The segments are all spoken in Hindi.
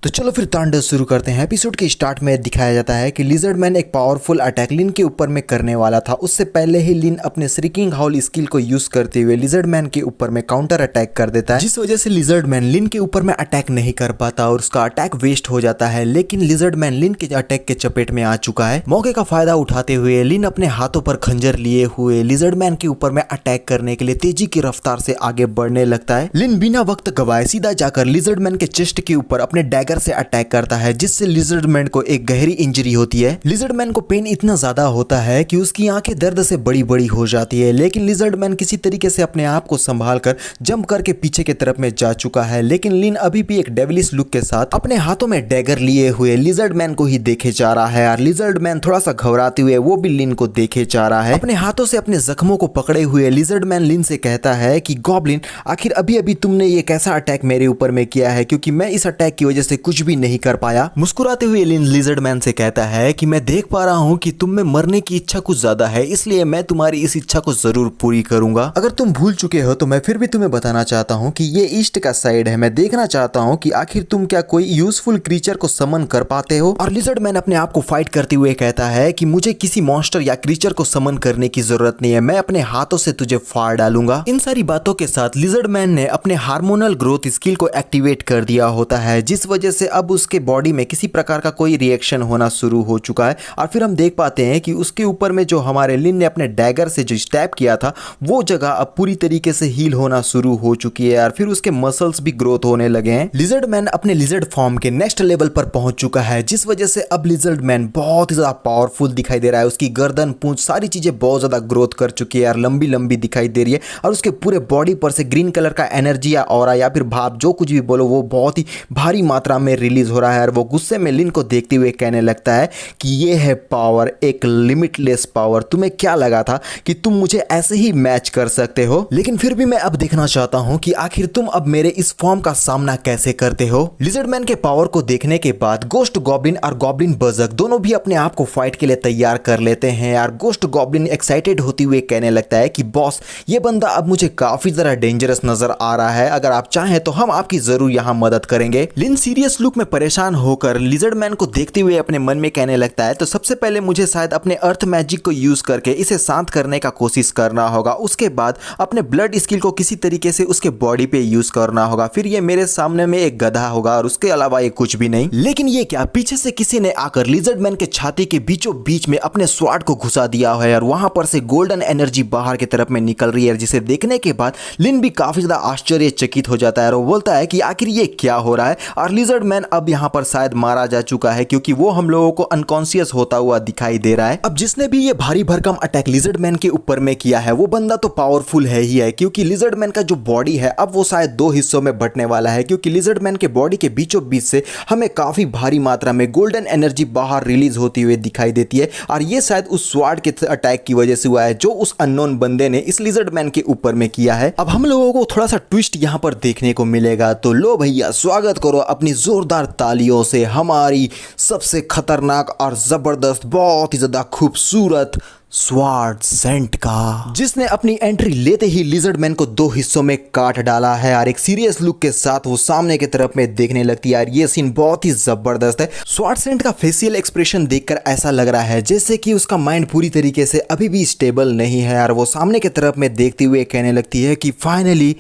तो चलो फिर तांडव शुरू करते हैं। एपिसोड के स्टार्ट में दिखाया जाता है कि लिजर्ड मैन एक पावरफुल अटैक लिन के ऊपर में करने वाला था। उससे पहले ही लिन अपने श्रिकिंग हाउल स्किल को यूज करते हुए लिजर्ड मैन के ऊपर में काउंटर अटैक कर देता है, जिस वजह से लिजर्ड मैन लिन के ऊपर में अटैक नहीं कर पाता और उसका अटैक वेस्ट हो जाता है। लेकिन लिजर्ड मैन लिन के अटैक के चपेट में आ चुका है। मौके का फायदा उठाते हुए लिन अपने हाथों पर खंजर लिए हुए लिजर्ड मैन के ऊपर में अटैक करने के लिए तेजी की रफ्तार से आगे बढ़ने लगता है। लिन बिना वक्त गवाए सीधा जाकर लिजर्ड मैन के चेस्ट के ऊपर अपने डैगर से अटैक करता है, जिससे लिजर्ड मैन को एक गहरी इंजरी होती है। लिजर्ड मैन को पेन इतना ज्यादा होता है कि उसकी आंखें दर्द से बड़ी बड़ी हो जाती है। लेकिन लिजर्ड मैन किसी तरीके से अपने आप को संभाल कर जंप करके पीछे की तरफ में जा चुका है। लेकिन लिन अभी भी एक डेविलिश लुक के साथ अपने हाथों में डैगर लिए हुए लिजर्ड मैन को ही देखे जा रहा है। और लिजर्ड मैन थोड़ा सा घबराते हुए वो भी लिन को देखे जा रहा है। अपने हाथों से अपने जख्मों को पकड़े हुए लिजर्ड मैन लिन से कहता है कि गॉब्लिन, आखिर अभी अभी तुमने ये कैसा अटैक मेरे ऊपर में किया है, क्योंकि मैं इस अटैक की वजह से कुछ भी नहीं कर पाया। मुस्कुराते हुए लिन लिजर्ड मैन से कहता है कि मैं देख पा रहा हूं कि तुम में मरने की इच्छा कुछ ज्यादा है, इसलिए मैं तुम्हारी इस इच्छा को जरूर पूरी करूंगा। अगर तुम भूल चुके हो तो मैं फिर भी तुम्हें बताना चाहता हूं कि ये ईस्ट का साइड है। मैं देखना चाहता हूं कि आखिर तुम क्या कोई यूजफुल क्रीचर को समन कर पाते हो। और लिजर्ड मैन अपने आप को फाइट करते हुए कहता है कि मुझे किसी मॉन्स्टर या क्रीचर को समन करने की जरूरत नहीं है, मैं अपने हाथों से तुझे फाड़ डालूंगा। इन सारी बातों के साथ लिजर्ड मैन ने अपने हार्मोनल ग्रोथ स्किल को एक्टिवेट कर दिया होता है, जिस वजह से अब उसके बॉडी में किसी प्रकार का कोई रिएक्शन होना शुरू हो चुका है। और फिर हम देख पाते हैं कि उसके ऊपर में जो हमारे लिन ने अपने डैगर से जो स्टैब किया था वो जगह अब पूरी तरीके से हील होना शुरू हो चुकी है और फिर उसके मसल्स भी ग्रोथ होने लगे हैं। लिजर्ड मैन अपने लिजर्ड फॉर्म के नेक्स्ट लेवल पर पहुंच चुका है, जिस वजह से अब लिजर्ड मैन बहुत ही ज्यादा पावरफुल दिखाई दे रहा है। उसकी गर्दन, पूंछ, सारी चीजें बहुत ज्यादा ग्रोथ कर चुकी है और लंबी लंबी दिखाई दे रही है। और उसके पूरे बॉडी पर से ग्रीन कलर का एनर्जी या ऑरा या फिर भाप, जो कुछ भी बोलो, वो बहुत ही भारी मात्रा में रिलीज हो रहा है। और वो गुस्से में लिन को देखते हुए कहने लगता है कि ये है पावर, एक लिमिटलेस पावर। तुम्हें क्या लगा था कि तुम मुझे ऐसे ही मैच कर सकते हो? लेकिन फिर भी मैं अब देखना चाहता हूं कि आखिर तुम अब मेरे इस फॉर्म का सामना कैसे करते हो। लिजर्ड मैन के पावर को देखने के बाद गोस्ट गॉब्लिन और गॉब्लिन बर्जर्क दोनों भी अपने आप को फाइट के लिए तैयार कर लेते हैं। और गोस्ट गॉब्लिन एक्साइटेड होते हुए कहने लगता है कि बॉस, ये बंदा अब मुझे काफी ज्यादा डेंजरस नजर आ रहा है, अगर आप चाहें तो हम आपकी जरूर यहां मदद करेंगे। लिन सीरियस लुक में परेशान होकर लिजर्ड मैन को देखते हुए अपने मन में कहने लगता है, तो सबसे पहले मुझे शायद अपने अर्थ मैजिक को यूज करके इसे शांत करने का कोशिश करना होगा। उसके बाद अपने ब्लड स्किल को किसी तरीके से उसके बॉडी पे यूज करना होगा। फिर ये मेरे सामने में एक गधा होगा और उसके अलावा ये कुछ भी नहीं। लेकिन ये क्या, पीछे से किसी ने आकर लिजर्ड मैन के छाती के बीचों बीच में अपने स्वॉर्ड को घुसा दिया है और वहां पर से गोल्डन एनर्जी बाहर की तरफ में निकल रही है, जिसे देखने के बाद लिन भी काफी ज्यादा आश्चर्यचकित हो जाता है और वो बोलता है कि आखिर ये क्या हो रहा है। और लिजर्ड मैन अब यहाँ पर शायद मारा जा चुका है, क्योंकि वो हम लोगों को अनकॉन्शियस होता हुआ दिखाई दे रहा है। अब जिसने भी ये भारी भरकम अटैक लिजर्ड मैन के ऊपर में किया है वो बंदा तो पावरफुल है ही है, क्योंकि लिजर्ड मैन का जो बॉडी है अब वो शायद दो हिस्सों में बंटने वाला है। क्योंकि लिजर्ड मैन के बॉडी के बीचों बीच से हमें काफी भारी मात्रा में गोल्डन एनर्जी बाहर रिलीज होती हुई दिखाई देती है। और ये शायद उस स्वॉर्ड के अटैक की वजह से हुआ है जो उस अननोन बंदे ने इस लिजर्ड मैन के ऊपर में किया है। अब हम लोगों को थोड़ा सा ट्विस्ट यहाँ पर देखने को मिलेगा, तो लो भैया, स्वागत करो अपनी जोरदार तालियों से हमारी सबसे खतरनाक और जबरदस्त, बहुत ही ज्यादा खूबसूरत स्वॉर्ड सेंट का, जिसने अपनी एंट्री लेते ही लिजर्ड मैन को दो हिस्सों में काट डाला है। और एक सीरियस लुक के साथ वो सामने की तरफ में देखने लगती है। और ये सीन बहुत ही जबरदस्त है। स्वॉर्ड सेंट का फेशियल एक्सप्रेशन देखकर ऐसा लग रहा है जैसे कि उसका माइंड पूरी तरीके से अभी भी स्टेबल नहीं है। और वो सामने की तरफ में देखते हुए कहने लगती है कि फाइनली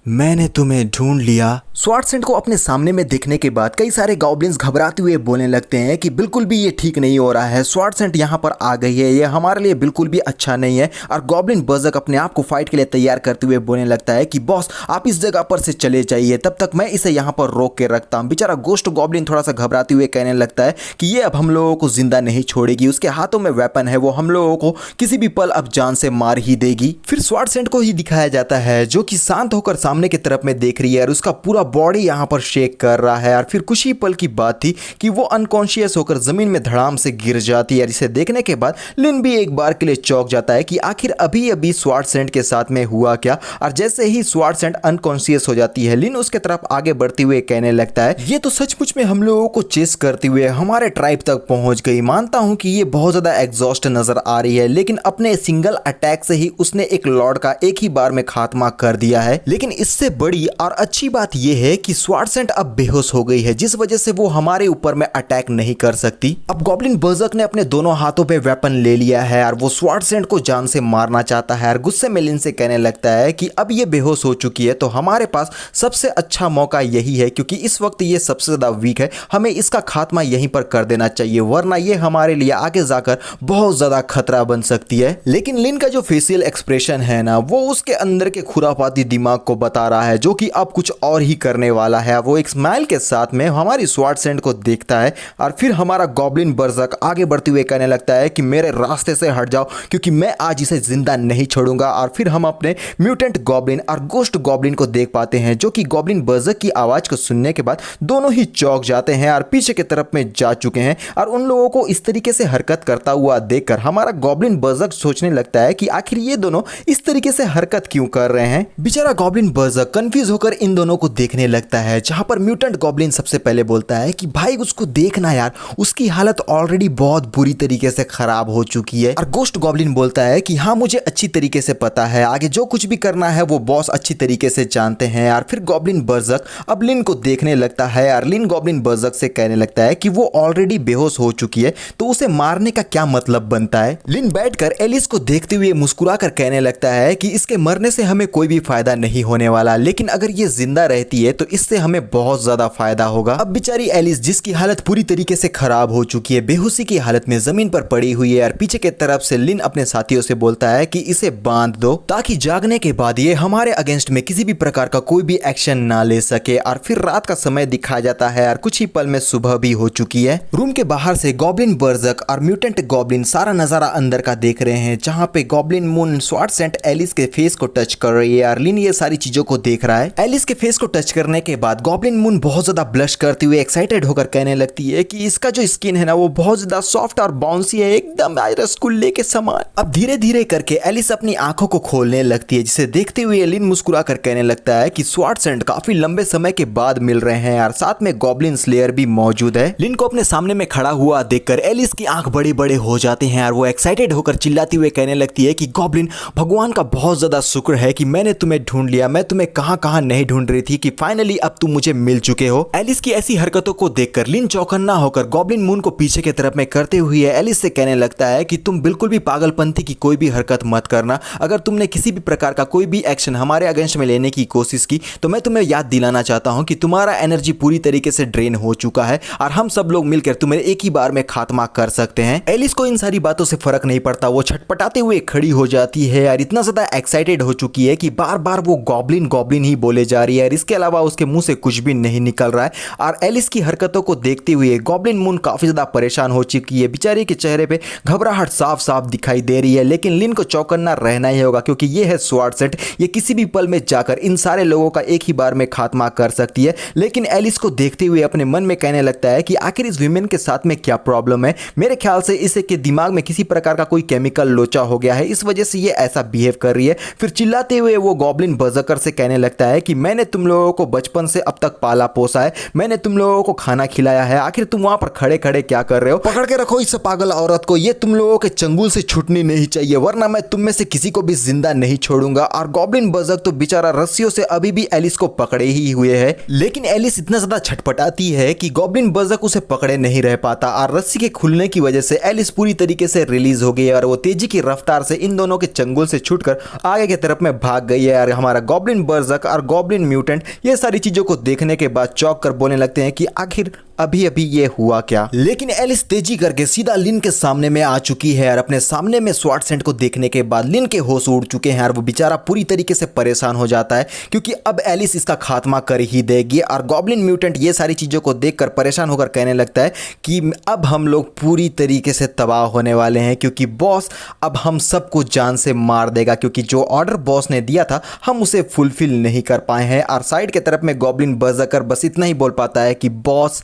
मैंने तुम्हें ढूंढ लिया। स्वॉर्ड सेंट को अपने सामने में देखने के बाद कई सारे गॉब्लिन्स घबराते हुए बोलने लगते हैं कि बिल्कुल भी ये ठीक नहीं हो रहा है, स्वॉर्ड सेंट यहाँ पर आ गई है, ये हमारे लिए बिल्कुल भी अच्छा नहीं है। और गॉब्लिन बर्जर्क अपने आप को फाइट के लिए तैयार करते हुए बोलने लगता है कि बॉस, आप इस जगह पर से चले जाइए, तब तक मैं इसे यहाँ पर रोक के रखता हूँ। बेचारा गोस्ट गॉब्लिन थोड़ा सा घबराते हुए कहने लगता है कि ये अब हम लोगों को जिंदा नहीं छोड़ेगी, उसके हाथों में वेपन है, वो हम लोगों को किसी भी पल अब जान से मार ही देगी। फिर स्वॉर्ड सेंट को ही दिखाया जाता है जो कि शांत होकर सामने की तरफ में देख रही है और उसका पूरा बॉडी यहाँ पर शेक कर रहा है। और फिर कुछ ही पल की बात थी कि वो अनकॉन्शियस होकर जमीन में धड़ाम से गिर जाती है। इसे देखने के बाद लिन भी एक बार के लिए चौंक जाता है कि आखिर अभी अभी स्वॉर्ड सेंट के साथ में हुआ क्या। और जैसे ही स्वॉर्ड सेंट अनकॉन्शियस हो जाती है, लिन उसके तरफ आगे बढ़ते हुए कहने लगता है, ये तो सचमुच में हम लोगों को चेस करते हुए हमारे ट्राइब तक पहुंच गई। मानता हूं कि ये बहुत ज्यादा एग्जॉस्ट नजर आ रही है, लेकिन अपने सिंगल अटैक से ही उसने एक लॉर्ड का एक ही बार में खात्मा कर दिया है। लेकिन इससे बड़ी और अच्छी बात यह है कि स्वार्डसेंट अब बेहोश हो गई है, जिस वजह से वो हमारे ऊपर में अटैक नहीं कर सकती। अब गॉब्लिन बर्जर्क ने अपने दोनों हाथों पे वेपन ले लिया है और वो स्वार्डसेंट को जान से मारना चाहता है और गुस्से में लिन से कहने लगता है कि अब ये बेहोश हो चुकी है तो हमारे पास सबसे अच्छा मौका यही है, क्योंकि इस वक्त ये सबसे ज्यादा वीक है, हमें इसका खात्मा यहीं पर कर देना चाहिए, वरना ये हमारे लिए आगे जाकर बहुत ज्यादा खतरा बन सकती है। लेकिन लिन का जो फेशियल एक्सप्रेशन है ना, वो उसके अंदर के खुरापाती दिमाग को बता रहा है, जो कि अब कुछ और ही करने वाला है। वो एक स्माइल के साथ में हमारी स्वार्डसेंट को देखता है और फिर हमारा गॉब्लिन बर्जर्क आगे बढ़ते हुए कहने लगता है कि मेरे रास्ते से हट जाओ, क्योंकि मैं आज इसे जिंदा नहीं छोड़ूंगा। और फिर हम अपने म्यूटेंट गॉब्लिन और गोस्ट गॉब्लिन को देख पाते हैं, जो कि गॉब्लिन बर्जर्क की आवाज को सुनने के बाद दोनों ही चौंक जाते हैं और पीछे की तरफ में जा चुके हैं। और उन लोगों को इस तरीके से हरकत करता हुआ देखकर हमारा गॉब्लिन बर्जर्क सोचने लगता है कि आखिर ये दोनों इस तरीके से हरकत क्यों कर रहे हैं। बेचारा गॉब्लिन बर्जर्क कंफ्यूज होकर इन दोनों को देखने लगता है, जहां पर म्यूटेंट गॉब्लिन सबसे पहले बोलता है कि भाई उसको देखना यार, उसकी हालत ऑलरेडी बहुत बुरी तरीके से खराब हो चुकी है। और गोस्ट गॉब्लिन बोलता है कि हाँ मुझे अच्छी तरीके से पता है, आगे जो कुछ भी करना है वो बॉस अच्छी तरीके से जानते हैं। और फिर गॉब्लिन बर्जर्क अब लिन को देखने लगता है और लिन गॉब्लिन बर्जर्क से कहने लगता है कि वो ऑलरेडी बेहोश हो चुकी है तो उसे मारने का क्या मतलब बनता है। लिन बैठकर एलिस को देखते हुए मुस्कुराकर कहने लगता है कि इसके मरने से हमें कोई भी फायदा नहीं होने वाला, लेकिन अगर ये जिंदा रहती है तो इससे हमें बहुत ज्यादा फायदा होगा। अब बेचारी एलिस, जिसकी हालत पूरी तरीके से खराब हो चुकी है, बेहोशी की हालत में जमीन पर पड़ी हुई है और पीछे की तरफ से लिन अपने साथियों से बोलता है कि इसे बांध दो, ताकि जागने के बाद ये हमारे अगेंस्ट में किसी भी प्रकार का कोई भी एक्शन ना ले सके। और फिर रात का समय दिखाया जाता है और कुछ ही पल में सुबह भी हो चुकी है। रूम के बाहर से गॉब्लिन बर्जर्क और म्यूटेंट गॉब्लिन सारा नजारा अंदर का देख रहे हैं, जहां पे गॉब्लिन मून स्वार्डसेंट एलिस के फेस को टच कर रही है और लिन ये सारी चीजों को देख रहा है। एलिस के फेस को टच करने के बाद गॉब्लिन मून बहुत ज्यादा ब्लश करती हुई एक्साइटेड होकर कहने लगती है कि इसका जो स्किन है ना वो बहुत ज्यादा सॉफ्ट और बाउंसी है, एकदम रसगुल्ले के समान। अब धीरे धीरे करके एलिस अपनी आंखों को खोलने लगती है, जिसे देखते हुए लिन मुस्कुरा कर कहने लगता है कि स्वार्डसेंट काफी लंबे समय के बाद मिल रहे हैं और साथ में गॉब्लिन स्लेयर भी मौजूद है। लिन को अपने सामने में खड़ा हुआ देखकर एलिस की आंख बड़े बड़े हो जाते हैं और वो एक्साइटेड होकर चिल्लाती हुए कहने लगती है कि गॉब्लिन, भगवान का बहुत ज्यादा शुक्र है कि मैंने तुम्हें ढूंढ लिया, मैं तुम्हें कहां कहां नहीं ढूंढ रही थी कि फाइनली अब तुम मुझे मिल चुके हो। एलिस की ऐसी हरकतों को देखकर लिन चौकन्ना होकर गॉब्लिन मून को पीछे की तरफ में करते हुए एलिस से कहने लगता है कि तुम बिल्कुल भी पागलपंथी की कोई भी हरकत मत करना, अगर तुमने किसी भी प्रकार का कोई भी एक्शन हमारे अगेंस्ट में लेने की कोशिश की तो मैं तुम्हें याद दिलाना चाहता हूं कि तुम्हारा एनर्जी पूरी तरीके से ड्रेन हो चुका है और हम सब लोग मिलकर तुम्हें एक ही बार में खात्मा कर सकते हैं। एलिस को इन सारी बातों से फर्क नहीं पड़ता, वो छटपटाते हुए खड़ी हो जाती है और इतना ज्यादा एक्साइटेड हो चुकी है कि बार बार वो गॉब्लिन गॉब्लिन ही बोले जा रही है और इसके अलावा उसके मुंह से कुछ भी नहीं निकल रहा है। और एलिस की हरकतों को देखते हुए गॉब्लिन मून काफी ज्यादा परेशान हो चुकी है, बेचारी के चेहरे पे घबराहट साफ साफ दिखाई दे रही है। लेकिन लिन को चौकन्ना रहना ही होगा, क्योंकि ये है स्वार्डसेंट, ये किसी भी पल में जाकर इन सारे लोगों का एक ही बार में खात्मा कर सकती है। लेकिन एलिस को देखते हुए अपने मन में कहने लगता है कि आखिर इस विमेन के साथ में क्या प्रॉब्लम है, मेरे ख्याल से इसे के दिमाग में किसी प्रकार का कोई केमिकल लोचा हो गया है, इस वजह से ये ऐसा बिहेव कर रही है। फिर चिल्लाते हुए वो गॉब्लिन बर्जर्कर से कहने लगता है कि मैंने तुम लोगों को बचपन से अब तक पाला पोसा है, मैंने तुम लोगों को खाना खिलाया है, आखिर तुम वहां पर खड़े खड़े क्या कर रहे हो, पकड़ के रखो इस पागल औरत को, ये तुम लोगों के चंगुल से छूटनी नहीं चाहिए, वरना मैं तुम में से किसी को भी जिंदा नहीं छोड़ूंगा। और गॉब्लिन बर्जर्क तो बेचारा रस्सियों से अभी भी एलिस को पकड़े ही हुए है, लेकिन एलिस इतना ज्यादा छटपटाती है कि गॉब्लिन बर्जर्क उसे पकड़े नहीं रह पाता और रस्सी के खुलने की वजह से एलिस पूरी तरीके से रिलीज हो गई है और वो तेजी की रफ्तार से इन दोनों के चंगुल से छूटकर आगे की तरफ में भाग गई है। और हमारा गॉब्लिन बर्जर्क और गॉब्लिन म्यूटेंट ये सारी चीजों को देखने के बाद चौंक कर बोलने लगते हैं कि आखिर अभी अभी ये हुआ क्या। लेकिन एलिस तेजी करके सीधा लिन के सामने में आ चुकी है और अपने सामने में स्वार्डसेंट को देखने के बाद लिन के होश उड़ चुके हैं और वो बेचारा पूरी तरीके से परेशान हो जाता है, क्योंकि अब एलिस इसका खात्मा कर ही देगी। और गॉब्लिन म्यूटेंट ये सारी चीजों को देखकर परेशान होकर कहने लगता है कि अब हम लोग पूरी तरीके से तबाह होने वाले हैं, क्योंकि बॉस अब हम सबको जान से मार देगा, क्योंकि जो ऑर्डर बॉस ने दिया था हम उसे फुलफिल नहीं कर पाए हैं। और साइड के तरफ में गॉब्लिन बर्जर्कर बस इतना ही बोल पाता है कि बॉस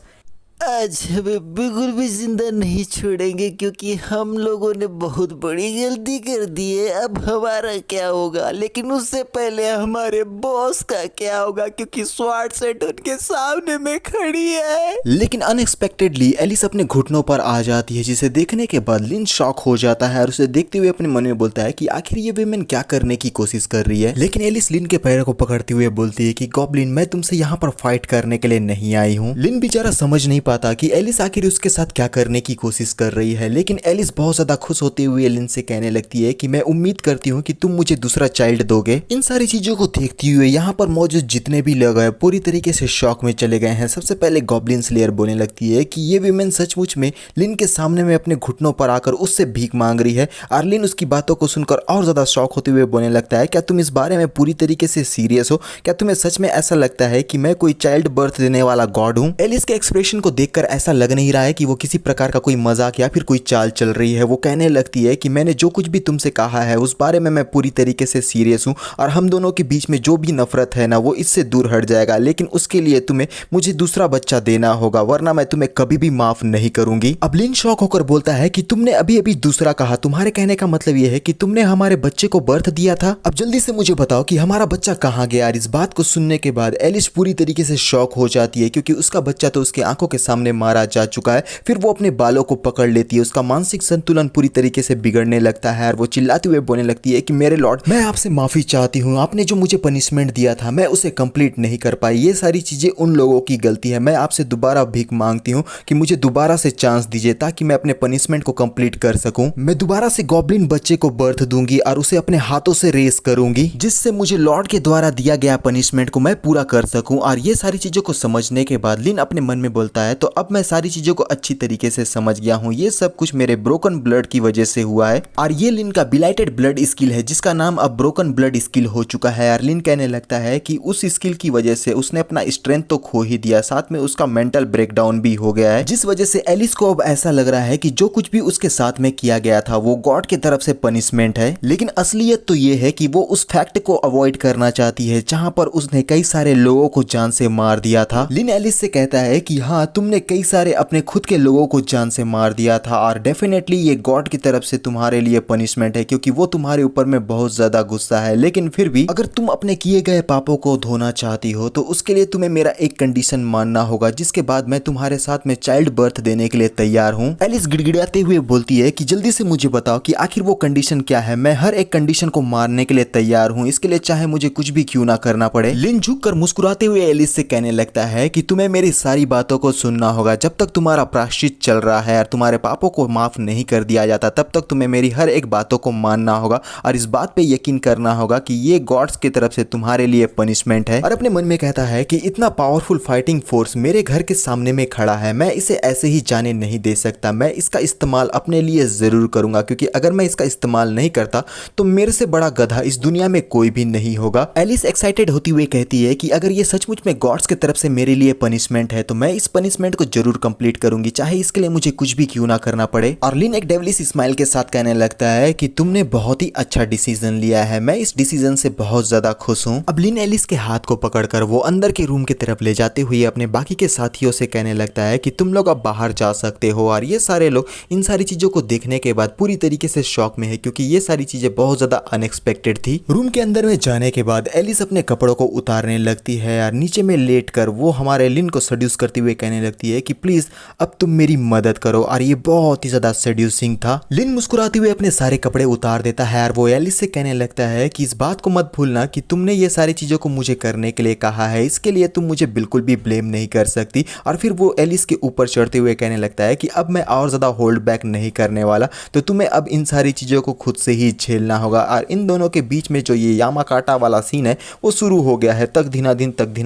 आज हमें बिल्कुल भी जिंदा नहीं छोड़ेंगे क्योंकि हम लोगों ने बहुत बड़ी गलती कर दी है। अब हमारा क्या होगा, लेकिन उससे पहले हमारे बॉस का क्या होगा, क्योंकि स्वॉर्ड सेट उनके सामने में खड़ी है। लेकिन अनएक्सपेक्टेडली एलिस अपने घुटनों पर आ जाती है, जिसे देखने के बाद लिन शॉक हो जाता है और उसे देखते हुए अपने मन में बोलता है कि आखिर ये विमेन क्या करने की कोशिश कर रही है। लेकिन एलिस लिन के पैरों को पकड़ते हुए बोलती है कि गॉब्लिन, मैं तुमसे यहाँ पर फाइट करने के लिए नहीं आई हूँ। लिन बेचारा समझ नहीं पाता कि एलिस आखिर उसके साथ क्या करने की कोशिश कर रही है। लेकिन एलिस बहुत ज्यादा खुश होते हुए लिन से कहने लगती है कि मैं उम्मीद करती हूँ कि तुम मुझे दूसरा चाइल्ड दोगे। इन सारी चीजों को देखती हुए यहाँ पर मौजूद जितने भी लोग हैं पूरी तरीके से शॉक में चले गए हैं। सबसे पहले गॉब्लिन स्लेयर बोलने लगती है कि ये विमेन सचमुच में लिन के सामने में अपने घुटनों पर आकर उससे भीख मांग रही है। और लिन उसकी बातों को सुनकर और ज्यादा शॉक होते हुए बोलने लगता है, क्या तुम इस बारे में पूरी तरीके से सीरियस हो? क्या तुम्हें सच में ऐसा लगता है कि मैं कोई चाइल्ड बर्थ देने वाला गॉड हूँ? एलिस के एक्सप्रेशन को देखकर ऐसा लग नहीं रहा है कि वो किसी प्रकार का कोई मजाक या फिर कोई चाल चल रही है। वो कहने लगती है कि मैंने जो कुछ भी तुमसे कहा है उस बारे में मैं पूरी तरीके से सीरियस हूँ और हम दोनों के बीच में जो भी नफरत है ना वो इससे दूर हट जाएगा। लेकिन उसके लिए तुम्हें मुझे दूसरा बच्चा देना होगा, वरना मैं तुम्हें कभी भी माफ नहीं करूंगी। अब लिन शॉक होकर बोलता है कि तुमने अभी अभी दूसरा कहा, तुम्हारे कहने का मतलब यह है कि तुमने हमारे बच्चे को बर्थ दिया था? अब जल्दी से मुझे बताओ कि हमारा बच्चा कहाँ गया। और इस बात को सुनने के बाद एलिस पूरी तरीके से शॉक हो जाती है, क्योंकि उसका बच्चा तो उसकी आंखों के सामने मारा जा चुका है। फिर वो अपने बालों को पकड़ लेती है, उसका मानसिक संतुलन पूरी तरीके से बिगड़ने लगता है और वो चिल्लाते हुए बोलने लगती है कि मेरे लॉर्ड, मैं आपसे माफी चाहती हूँ, आपने जो मुझे पनिशमेंट दिया था मैं उसे कंप्लीट नहीं कर पाई। ये सारी चीजें उन लोगों की गलती है। मैं आपसे दोबारा भीख मांगती हूँ कि मुझे दोबारा से चांस दीजिए ताकि मैं अपने पनिशमेंट को कंप्लीट कर सकूं। मैं दोबारा से गॉब्लिन बच्चे को बर्थ दूंगी और उसे अपने हाथों से रेस करूंगी, जिससे मुझे लॉर्ड के द्वारा दिया गया पनिशमेंट को मैं पूरा कर सकूं। और ये सारी चीजों को समझने के बाद लिन अपने मन में बोलता है, तो अब मैं सारी चीजों को अच्छी तरीके से समझ गया हूँ। ये सब कुछ मेरे ब्रोकन ब्लड की वजह से हुआ है और ये लिन का बिलाइटेड ब्लड स्किल है, जिसका नाम अब ब्रोकन ब्लड स्किल हो चुका है। और लिन कहने लगता है कि उस स्किल की वजह से उसने अपना स्ट्रेंथ तो खो ही दिया, साथ में उसका मेंटल ब्रेकडाउन भी हो गया है, जिस वजह से एलिस को अब ऐसा लग रहा है कि जो कुछ भी उसके साथ में किया गया था वो गॉड की तरफ से पनिशमेंट है। लेकिन असलियत तो ये है कि वो उस फैक्ट को अवॉइड करना चाहती है जहां पर उसने कई सारे लोगों को जान से मार दिया था। लिन एलिस से कहता है कि हाँ, तुमने कई सारे अपने खुद के लोगों को जान से मार दिया था और डेफिनेटली ये गॉड की तरफ से तुम्हारे लिए पनिशमेंट है, क्योंकि वो तुम्हारे ऊपर में बहुत ज्यादा गुस्सा है। लेकिन फिर भी अगर तुम अपने किए गए पापों को धोना चाहती हो तो उसके लिए तुम्हें मेरा एक कंडीशन मानना होगा, जिसके बाद मैं तुम्हारे साथ में चाइल्ड बर्थ देने के लिए तैयार हूँ। एलिस गिड़गिड़ाते हुए बोलती है कि जल्दी से मुझे बताओ कि आखिर वो कंडीशन क्या है। मैं हर एक कंडीशन को मानने के लिए तैयार हूँ, इसके लिए चाहे मुझे कुछ भी क्यों ना करना पड़े। लिन झुककर मुस्कुराते हुए एलिस से कहने लगता है कि तुम्हें मेरी सारी बातों को सुनना होगा। जब तक तुम्हारा प्रायश्चित चल रहा है और तुम्हारे पापों को माफ नहीं कर दिया जाता तब तक तुम्हें मेरी हर एक बातों को मानना होगा और इस बात पे यकीन करना होगा कि ये गॉड्स की तरफ से तुम्हारे लिए पनिशमेंट है। और अपने मन में कहता है कि इतना पावरफुल फाइटिंग फोर्स मेरे घर के सामने में खड़ा है, मैं इसे ऐसे ही जाने नहीं दे सकता। मैं इसका इस्तेमाल अपने लिए जरूर करूंगा, क्योंकि अगर मैं इसका इस्तेमाल नहीं करता तो मेरे से बड़ा गधा इस दुनिया में कोई भी नहीं होगा। एलिस एक्साइटेड होती हुई कहती है कि अगर ये सचमुच में गॉड्स की तरफ से मेरे लिए पनिशमेंट है तो मैं इस पनिशमेंट को जरूर कंप्लीट करूंगी, चाहे इसके लिए मुझे कुछ भी क्यों ना करना पड़े। और लिन एक डेविलिश स्माइल के साथ कहने लगता है कि तुमने बहुत ही अच्छा डिसीजन लिया है, मैं इस डिसीजन से बहुत ज्यादा खुश हूँ। अब लिन एलिस के हाथ को पकड़कर वो अंदर के रूम की तरफ ले जाते हुए अपने बाकी के साथियों से कहने लगता है कि तुम लोग अब बाहर जा सकते हो। और ये सारे लोग इन सारी चीजों को देखने के बाद पूरी तरीके से शॉक में है, क्योंकि ये सारी चीजें बहुत ज्यादा अनएक्सपेक्टेड थी। रूम के अंदर में जाने के बाद एलिस अपने कपड़ों को उतारने लगती है और नीचे में लेट कर वो हमारे लिन को सेड्यूस करते हुए कहने लगती है कि प्लीज अब तुम मेरी मदद करो। और ये बहुत ही ज्यादा सेड्यूसिंग था। लिन मुस्कुराते हुए अपने सारे कपड़े उतार देता है और वो एलिस से कहने लगता है कि इस बात को मत भूलना कि तुमने ये सारी चीजों को मुझे करने के लिए कहा है, इसके लिए तुम मुझे बिल्कुल भी ब्लेम नहीं कर सकती। और फिर वो एलिस के ऊपर चढ़ते हुए कहने लगता है कि अब मैं और ज्यादा होल्ड बैक नहीं करने वाला, तो तुम्हें अब इन सारी चीजों को खुद से ही झेलना होगा। और इन दोनों के बीच में जो ये यामाकाटा वाला सीन है वो शुरू हो गया है, तक धीना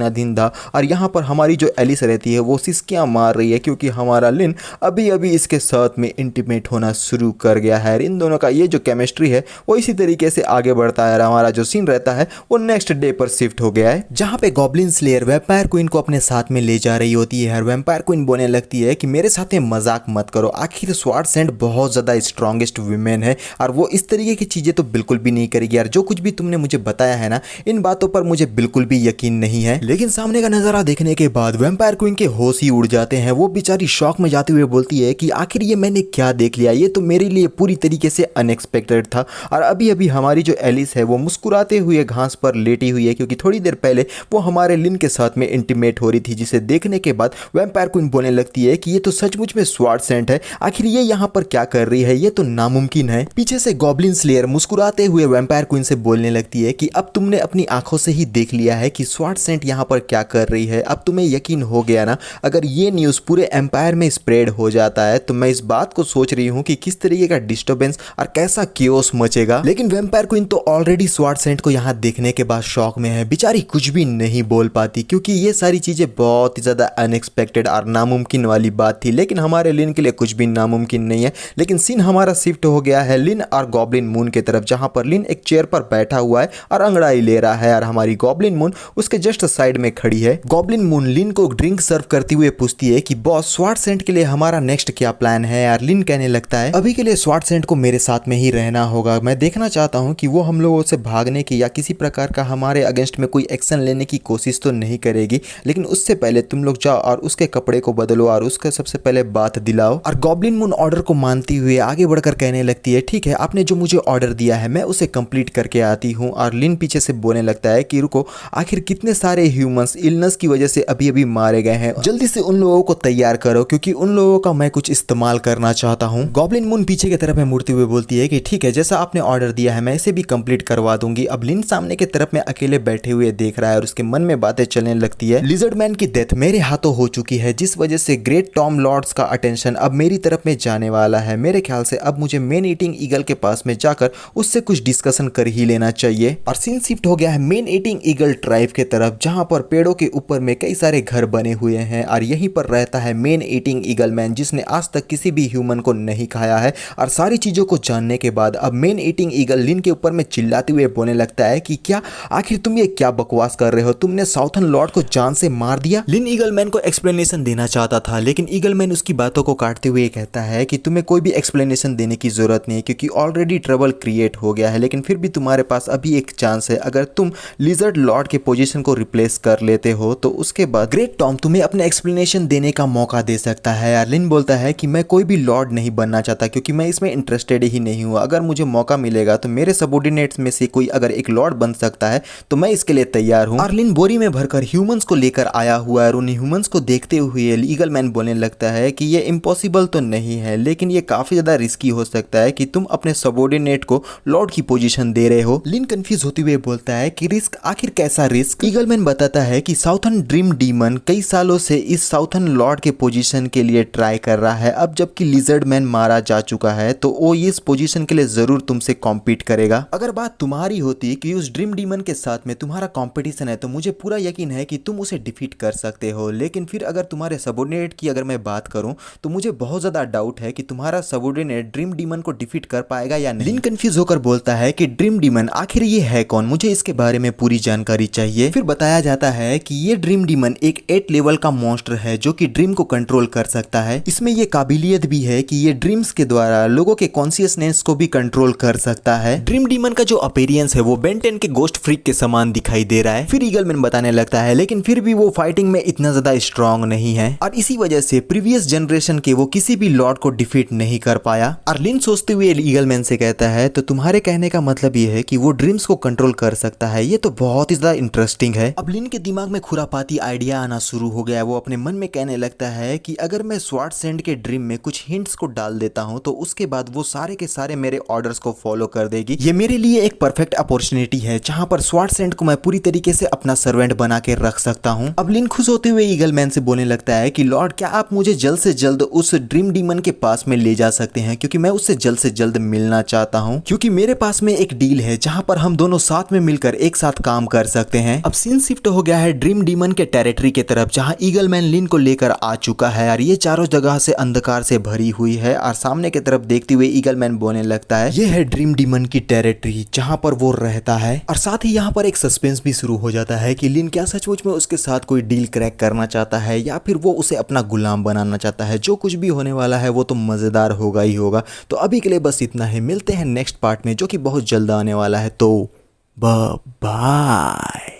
दिन धा। और यहाँ पर हमारी जो एलिस रहती है वो सिसकियां मार रही है, क्योंकि हमारा लिन अभी अभी इसके साथ में इंटीमेट होना शुरू कर गया है। इन दोनों का ये जो केमिस्ट्री है वो इसी तरीके से आगे बढ़ता है। हमारा जो सीन रहता है वो नेक्स्ट डे पर शिफ्ट हो गया है, जहाँ पे गॉब्लिन स्लेयर वैम्पायर क्वीन को अपने साथ में ले जा रही होती है। वैम्पायर क्वीन बोलने लगती है कि मेरे साथ मजाक मत करो, आखिर स्वॉर्ड सेंट बहुत ज्यादा स्ट्रॉन्गेस्ट वुमेन है और वो इस तरीके की चीजें तो बिल्कुल भी नहीं करेगी। यार जो कुछ भी तुमने मुझे बताया है ना, इन बातों पर मुझे बिल्कुल भी यकीन नहीं है। लेकिन सामने का नजारा देखने के बाद वैम्पायर क्वीन के होश ही उड़ जाते हैं। वो बेचारी शॉक में जाते हुए बोलती है कि आखिर ये मैंने क्या देख लिया, ये तो मेरे लिए पूरी तरीके से अनएक्सपेक्टेड था। और अभी अभी हमारी जो एलिस है वो मुस्कुराते हुए घास पर लेटी हुई है, क्योंकि थोड़ी देर पहले वो हमारे लिन के साथ में इंटीमेट हो रही थी, जिसे देखने के बाद वैम्पायर क्वीन बोलने लगती है कि ये तो सचमुच में स्वार्ड सेंट है, आखिर ये यहाँ पर क्या कर रही है, ये तो नामुमकिन है। पीछे से गॉब्लिन स्लेयर मुस्कुराते हुए वैम्पायर क्वीन से बोलने लगती है कि अब तुमने अपनी आंखों से ही देख लिया है कि स्वार्ड सेंट यहाँ पर क्या कर रही है, अब तुम्हें यकीन हो गया ना। अगर ये न्यूज़ पूरे एम्पायर में स्प्रेड हो जाता है तो मैं इस बात को सोच रही हूँ कि किस तरीके का डिस्टर्बेंस और कैसा क्योस मचेगा। लेकिन वैम्पायर क्वीन तो ऑलरेडी स्वार्ड सेंट को यहाँ देखने के बाद शॉक में है, बेचारी कुछ भी नहीं बोल पाती, क्योंकि ये सारी चीज़ें बहुत ही ज़्यादा अनएक्सपेक्टेड और नामुमकिन वाली बात थी। लेकिन हमारे लिन के लिए कुछ भी नामुमकिन नहीं है। लेकिन सीन हमारा शिफ्ट हो गया है लिन और गॉब्लिन मून की तरफ, जहाँ पर लिन एक चेयर पर बैठा हुआ है और अंगड़ाई ले रहा है और हमारी गॉब्लिन मून उसके जस्ट साइड में खड़ी है। गॉब्लिन मून लिन को ड्रिंक सर्व करते हुए पूछती है कि बॉस स्वार्ड सेंट के लिए हमारा नेक्स्ट क्या प्लान है यार। लिन कहने लगता है अभी के लिए स्वार्ड सेंट को मेरे साथ में ही रहना होगा, मैं देखना चाहता हूँ कि वो हम लोगों से भागने की या किसी प्रकार का हमारे अगेंस्ट में कोई एक्शन लेने की कोशिश तो नहीं करेगी, लेकिन उससे पहले तुम लोग जाओ और उसके कपड़े को बदलो और उसके सबसे पहले बात दिलाओ। और गॉब्लिन मून ऑर्डर को मानती हुए आगे बढ़कर कहने लगती है ठीक है, आपने जो मुझे ऑर्डर दिया है मैं उसे कंप्लीट करके आती हूँ। और लिन पीछे से बोलने लगता है कि रुको, आखिर कितने सारे ह्यूमंस इलनेस की वजह से अभी अभी मारे गए हैं, जल्दी से उन लोगों को तैयार करो क्योंकि उन लोगों का मैं कुछ इस्तेमाल करना चाहता हूँ। गॉब्लिन मून पीछे की तरफ में मुड़ते हुए बोलती है कि ठीक है, जैसा आपने ऑर्डर दिया है मैं इसे भी कंप्लीट करवा दूंगी। अब लिन सामने की तरफ में अकेले बैठे हुए देख रहा है और उसके मन में बातें चलने लगती है। लिजर्ड मैन की डेथ मेरे हाथों हो चुकी है, जिस वजह से ग्रेट टॉम लॉर्ड्स का अटेंशन अब मेरी तरफ में जाने वाला है। मेरे ख्याल से अब मुझे मेन ईटिंग ईगल के पास में जाकर उससे कुछ डिस्कशन कर ही लेना चाहिए। और सीन शिफ्ट हो गया है मेन ईटिंग ईगल ट्राइब के तरफ, जहां पर पेड़ों के ऊपर में कई सारे घर बने हुए हैं और यहीं पर रहता है मेन ईटिंग ईगल मैन, जिसने आज तक किसी भी ह्यूमन को नहीं खाया है। और सारी चीजों को जानने के बाद अब मेन ईटिंग ईगल लिन के ऊपर में चिल्लाते हुए बोलने लगता है कि क्या आखिर तुम ये क्या बकवास कर रहे हो, तुमने साउथर्न लॉर्ड को जान से मार दिया। लिन ईगल मैन को एक्सप्लेनेशन देना चाहता था, लेकिन ईगल मैन उसकी बातों को काटते हुए कहता है कि तुम्हें कोई भी एक्सप्लेनेशन देने की जरूरत नहीं है क्योंकि ऑलरेडी ट्रबल क्रिएट हो गया है। लेकिन फिर भी तुम्हारे पास अभी एक चांस है, अगर तुम लिजर्ड लॉर्ड के पोजीशन को रिप्लेस कर लेते हो तो उसके बाद ग्रेट टॉम तुम्हें अपने एक्सप्लेनेशन देने का मौका दे सकता है। यार लिन बोलता है कि मैं कोई भी लॉर्ड नहीं बनना चाहता क्योंकि मैं इसमें इंटरेस्टेड ही नहीं हूँ। अगर मुझे मौका मिलेगा तो मेरे सबऑर्डिनेट्स में से कोई अगर एक लॉर्ड बन सकता है तो मैं इसके लिए तैयार हूँ। और लिन बोरी में भरकर ह्यूमंस को लेकर आया हुआ है और उन ह्यूमंस को देखते हुए ईगल मैन बोलने लगता है कि ये इम्पॉसिबल तो नहीं है, लेकिन ये काफी ज्यादा रिस्की हो सकता है कि तुम अपने सबऑर्डिनेट को लॉर्ड की पोजीशन दे रहे हो। लिन कंफ्यूज होते हुए बोलता है कि रिस्क, आखिर कैसा रिस्क। ईगल मैन बताता है कि साउथर्न ड्रीम डीमन कई सालों से इस साउथर्न लॉर्ड के पोजीशन के लिए ट्राई कर रहा है। अब जबकि लिजर्ड मैन मारा जा चुका है तो वो इस पोजीशन के लिए जरूर तुमसे कॉम्पीट करेगा। अगर बात तुम्हारी होती कि उस ड्रीम डीमन के साथ में तुम्हारा कंपटीशन है तो मुझे पूरा यकीन है कि तुम उसे डिफीट कर सकते हो। लेकिन फिर अगर तुम्हारे सबऑर्डिनेट की अगर मैं बात करूं तो मुझे बहुत ज्यादा डाउट है कि तुम्हारा सबऑर्डिनेट ड्रीम डीमन को डिफीट कर पाएगा या नहीं। लिन कंफ्यूज होकर बोलता है कि ड्रीम डीमन आखिर ये है कौन, मुझे इसके बारे में पूरी जानकारी चाहिए। फिर बताया जाता है कि ये ड्रीम डीमन एक 8 लेवल का मॉन्स्टर है जो कि ड्रीम को कंट्रोल कर सकता है। इसमें ये काबिलियत भी है कि ये ड्रीम्स के द्वारा लोगों के कॉन्शियसनेस को भी कंट्रोल कर सकता है। ड्रीम डीमन का जो अपीयरेंस है वो बेन 10 के गोस्ट फ्रीक के समान दिखाई दे रहा है। फिर ईगल मैन बताने लगता है लेकिन फिर भी वो फाइटिंग में इतना ज्यादा स्ट्रांग नहीं है और इसी वजह से प्रीवियस जनरेशन के वो किसी भी लॉर्ड को डिफीट नहीं कर पाया। और लिन सोचते हुए ईगल मैन से कहता है तो तुम्हारे कहने का मतलब ये है कि वो ड्रीम्स को कंट्रोल कर सकता है, ये तो बहुत ही ज्यादा इंटरेस्टिंग है। अब लिन के दिमाग में खुरापाती आइडिया आना शुरू हो गया। वो अपने मन में कहने लगता है कि अगर मैं स्वार्ड सेंट के ड्रीम में कुछ हिंट्स को डाल देता हूं तो उसके बाद वो सारे के सारे मेरे ऑर्डर्स को फॉलो कर देगी। ये मेरे लिए एक परफेक्ट अपॉर्चुनिटी है जहां पर स्वार्ड सेंट को मैं पूरी तरीके से अपना सर्वेंट बना के रख सकता हूं। अब लिन खुश होते हुए ईगल मैन से बोलने लगता है कि लॉर्ड क्या आप मुझे जल्द से जल्द उस ड्रीम डीमन के पास में ले जा सकते हैं क्योंकि मैं उससे जल्द से जल्द मिलना चाहता हूं, क्योंकि मेरे पास में एक डील है जहां पर हम दोनों साथ में मिलकर एक साथ काम कर सकते हैं। अब सीन शिफ्ट हो गया है ड्रीम डीमन के टेरिटरी के तरफ जहां ईगल मैन लिन को लेकर आ चुका है और ये चारों जगह से अंधकार से भरी हुई है। और सामने की तरफ देखते हुए ईगल मैन बोलने लगता है ये है ड्रीम डीमन की टेरिटरी जहां पर वो रहता है। और साथ ही यहाँ पर एक सस्पेंस भी शुरू हो जाता है कि लिन क्या सचमुच में उसके साथ कोई डील क्रैक करना चाहता है या फिर वो उसे अपना गुलाम बनाना चाहता है। जो कुछ भी होने वाला है वो तो मजेदार होगा ही होगा। तो अभी के लिए बस इतना है, मिलते हैं नेक्स्ट पार्ट में जो कि बहुत जल्द आने वाला है। तो बाय।